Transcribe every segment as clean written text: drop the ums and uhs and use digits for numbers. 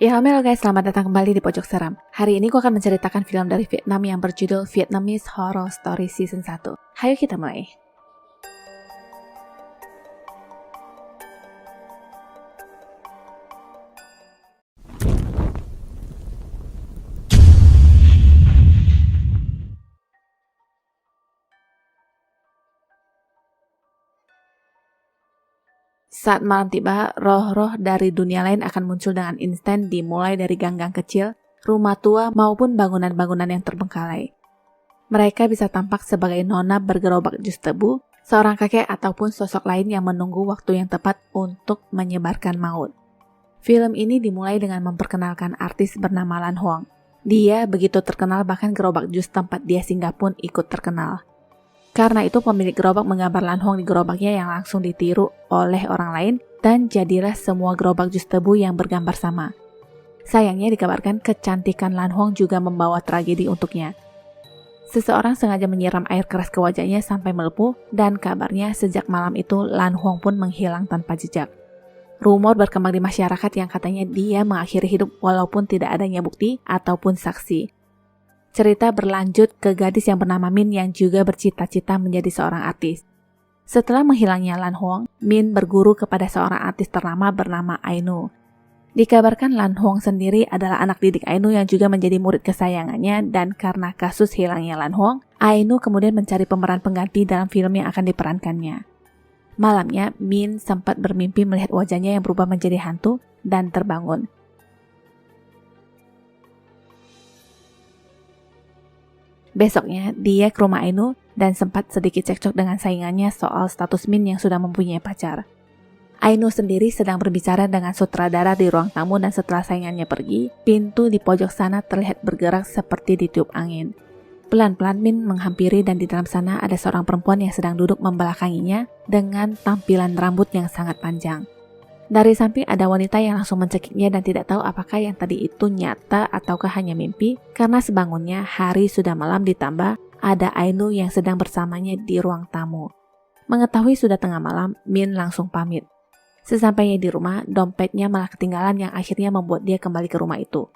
Ya, halo guys, selamat datang kembali di Pojok Seram. Hari ini gue akan menceritakan film dari Vietnam yang berjudul Vietnamese Horror Story Season 1. Hayo kita mulai. Saat malam tiba, roh-roh dari dunia lain akan muncul dengan instan, dimulai dari gang-gang kecil, rumah tua maupun bangunan-bangunan yang terbengkalai. Mereka bisa tampak sebagai nona bergerobak jus tebu, seorang kakek ataupun sosok lain yang menunggu waktu yang tepat untuk menyebarkan maut. Film ini dimulai dengan memperkenalkan artis bernama Lan Huang. Dia begitu terkenal bahkan gerobak jus tempat dia singgah pun ikut terkenal. Karena itu pemilik gerobak menggambar Lan Huang di gerobaknya yang langsung ditiru oleh orang lain dan jadilah semua gerobak jus tebu yang bergambar sama. Sayangnya dikabarkan kecantikan Lan Huang juga membawa tragedi untuknya. Seseorang sengaja menyiram air keras ke wajahnya sampai melepuh dan kabarnya sejak malam itu Lan Huang pun menghilang tanpa jejak. Rumor berkembang di masyarakat yang katanya dia mengakhiri hidup walaupun tidak adanya bukti ataupun saksi. Cerita berlanjut ke gadis yang bernama Min yang juga bercita-cita menjadi seorang artis. Setelah menghilangnya Lan Huang, Min berguru kepada seorang artis ternama bernama Ainu. Dikabarkan Lan Huang sendiri adalah anak didik Ainu yang juga menjadi murid kesayangannya, dan karena kasus hilangnya Lan Huang, Ainu kemudian mencari pemeran pengganti dalam film yang akan diperankannya. Malamnya, Min sempat bermimpi melihat wajahnya yang berubah menjadi hantu dan terbangun. Besoknya, dia ke rumah Ainu dan sempat sedikit cekcok dengan saingannya soal status Min yang sudah mempunyai pacar. Ainu sendiri sedang berbicara dengan sutradara di ruang tamu dan setelah saingannya pergi, pintu di pojok sana terlihat bergerak seperti ditiup angin. Pelan-pelan Min menghampiri dan di dalam sana ada seorang perempuan yang sedang duduk membelakanginya dengan tampilan rambut yang sangat panjang. Dari samping ada wanita yang langsung mencekiknya dan tidak tahu apakah yang tadi itu nyata ataukah hanya mimpi, karena sebangunnya hari sudah malam ditambah ada Ainu yang sedang bersamanya di ruang tamu. Mengetahui sudah tengah malam, Min langsung pamit. Sesampainya di rumah, dompetnya malah ketinggalan yang akhirnya membuat dia kembali ke rumah itu.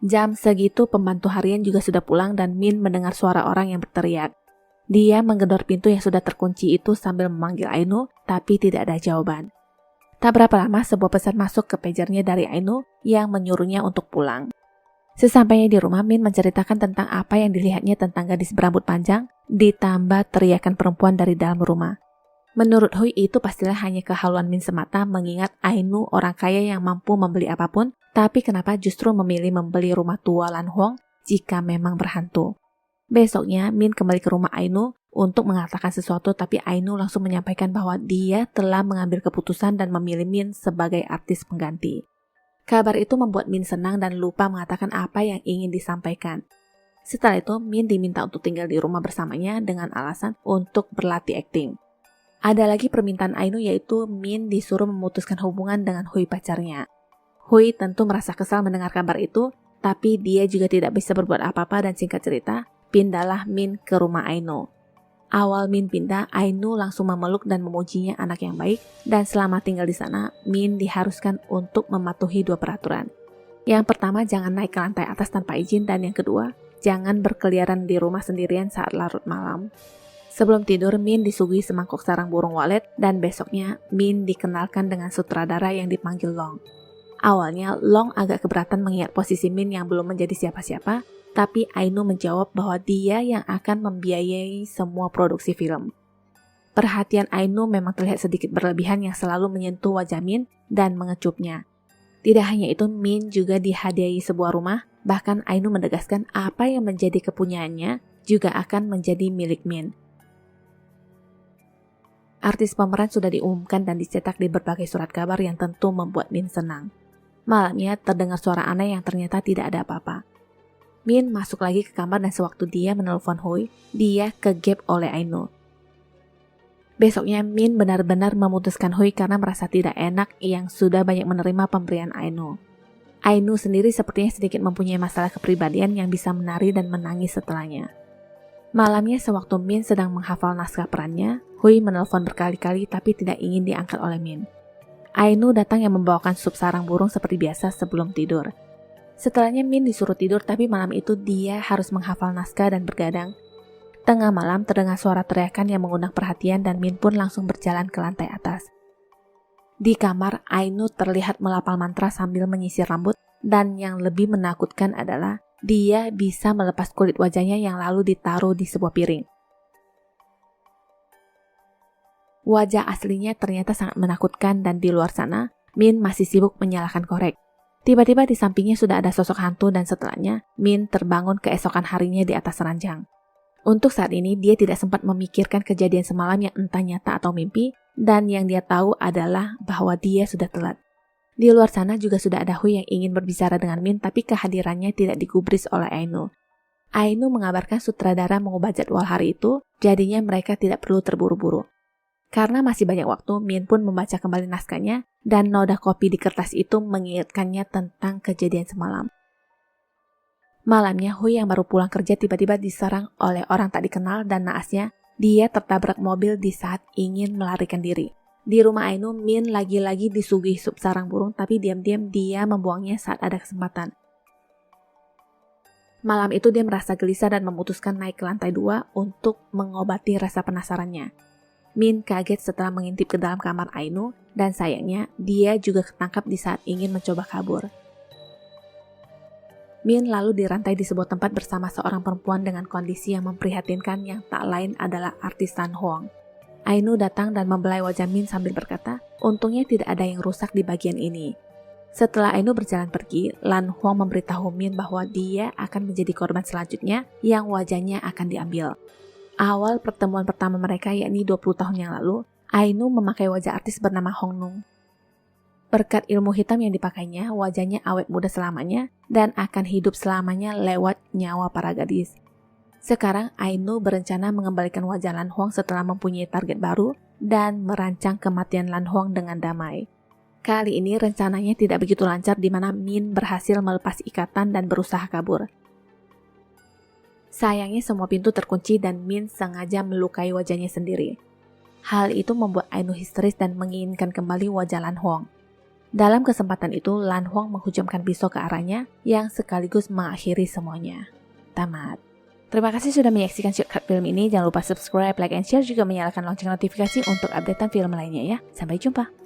Jam segitu pembantu harian juga sudah pulang dan Min mendengar suara orang yang berteriak. Dia menggedor pintu yang sudah terkunci itu sambil memanggil Ainu, tapi tidak ada jawaban. Tak berapa lama sebuah pesan masuk ke pagernya dari Ainu yang menyuruhnya untuk pulang. Sesampainya di rumah, Min menceritakan tentang apa yang dilihatnya tentang gadis berambut panjang, ditambah teriakan perempuan dari dalam rumah. Menurut Hui itu pastilah hanya kehaluan Min semata mengingat Ainu orang kaya yang mampu membeli apapun, tapi kenapa justru memilih membeli rumah tua Lan Huang jika memang berhantu. Besoknya, Min kembali ke rumah Ainu untuk mengatakan sesuatu, tapi Ainu langsung menyampaikan bahwa dia telah mengambil keputusan dan memilih Min sebagai artis pengganti. Kabar itu membuat Min senang dan lupa mengatakan apa yang ingin disampaikan. Setelah itu, Min diminta untuk tinggal di rumah bersamanya dengan alasan untuk berlatih akting. Ada lagi permintaan Ainu yaitu Min disuruh memutuskan hubungan dengan Hui pacarnya. Hui tentu merasa kesal mendengar kabar itu, tapi dia juga tidak bisa berbuat apa-apa dan singkat cerita, pindahlah Min ke rumah Ainu. Awal Min pindah, Ainu langsung memeluk dan memujinya anak yang baik, dan selama tinggal di sana, Min diharuskan untuk mematuhi dua peraturan. Yang pertama, jangan naik ke lantai atas tanpa izin, dan yang kedua, jangan berkeliaran di rumah sendirian saat larut malam. Sebelum tidur, Min disuguhi semangkuk sarang burung walet, dan besoknya, Min dikenalkan dengan sutradara yang dipanggil Long. Awalnya, Long agak keberatan mengingat posisi Min yang belum menjadi siapa-siapa, tapi Ainu menjawab bahwa dia yang akan membiayai semua produksi film. Perhatian Ainu memang terlihat sedikit berlebihan yang selalu menyentuh wajah Min dan mengecupnya. Tidak hanya itu, Min juga dihadiahi sebuah rumah, bahkan Ainu menegaskan apa yang menjadi kepunyaannya juga akan menjadi milik Min. Artis pemeran sudah diumumkan dan dicetak di berbagai surat kabar yang tentu membuat Min senang. Malamnya terdengar suara aneh yang ternyata tidak ada apa-apa. Min masuk lagi ke kamar dan sewaktu dia menelpon Hui, dia kegep oleh Ainu. Besoknya Min benar-benar memutuskan Hui karena merasa tidak enak yang sudah banyak menerima pemberian Ainu. Ainu sendiri sepertinya sedikit mempunyai masalah kepribadian yang bisa menari dan menangis setelahnya. Malamnya sewaktu Min sedang menghafal naskah perannya, Hui menelpon berkali-kali tapi tidak ingin diangkat oleh Min. Ainu datang yang membawakan sup sarang burung seperti biasa sebelum tidur. Setelahnya Min disuruh tidur, tapi malam itu dia harus menghafal naskah dan bergadang. Tengah malam terdengar suara teriakan yang mengundang perhatian dan Min pun langsung berjalan ke lantai atas. Di kamar, Ainu terlihat melafal mantra sambil menyisir rambut, dan yang lebih menakutkan adalah dia bisa melepas kulit wajahnya yang lalu ditaruh di sebuah piring. Wajah aslinya ternyata sangat menakutkan dan di luar sana, Min masih sibuk menyalakan korek. Tiba-tiba di sampingnya sudah ada sosok hantu dan setelahnya, Min terbangun keesokan harinya di atas ranjang. Untuk saat ini, dia tidak sempat memikirkan kejadian semalam yang entah nyata atau mimpi, dan yang dia tahu adalah bahwa dia sudah telat. Di luar sana juga sudah ada Hui yang ingin berbicara dengan Min, tapi kehadirannya tidak digubris oleh Ainu. Ainu mengabarkan sutradara mengubah jadwal hari itu, jadinya mereka tidak perlu terburu-buru. Karena masih banyak waktu, Min pun membaca kembali naskahnya, dan noda kopi di kertas itu mengingatkannya tentang kejadian semalam. Malamnya, Hui yang baru pulang kerja tiba-tiba diserang oleh orang tak dikenal dan naasnya, dia tertabrak mobil di saat ingin melarikan diri. Di rumah Ainu, Min lagi-lagi disuguhi sup sarang burung, tapi diam-diam dia membuangnya saat ada kesempatan. Malam itu dia merasa gelisah dan memutuskan naik ke lantai 2 untuk mengobati rasa penasarannya. Min kaget setelah mengintip ke dalam kamar Ainu, dan sayangnya dia juga ketangkap di saat ingin mencoba kabur. Min lalu dirantai di sebuah tempat bersama seorang perempuan dengan kondisi yang memprihatinkan yang tak lain adalah artis Lan Huang. Ainu datang dan membelai wajah Min sambil berkata, untungnya tidak ada yang rusak di bagian ini. Setelah Ainu berjalan pergi, Lan Huang memberitahu Min bahwa dia akan menjadi korban selanjutnya yang wajahnya akan diambil. Awal pertemuan pertama mereka yakni 20 tahun yang lalu, Ainu memakai wajah artis bernama Hong Nung. Berkat ilmu hitam yang dipakainya, wajahnya awet muda selamanya dan akan hidup selamanya lewat nyawa para gadis. Sekarang Ainu berencana mengembalikan wajah Lan Huang setelah mempunyai target baru dan merancang kematian Lan Huang dengan damai. Kali ini rencananya tidak begitu lancar di mana Min berhasil melepas ikatan dan berusaha kabur. Sayangnya semua pintu terkunci dan Min sengaja melukai wajahnya sendiri. Hal itu membuat Ainu histeris dan menginginkan kembali wajah Lan Huang. Dalam kesempatan itu, Lan Huang menghujamkan pisau ke arahnya yang sekaligus mengakhiri semuanya. Tamat. Terima kasih sudah menyaksikan shortcut film ini. Jangan lupa subscribe, like, and share juga menyalakan lonceng notifikasi untuk updatean film lainnya ya. Sampai jumpa.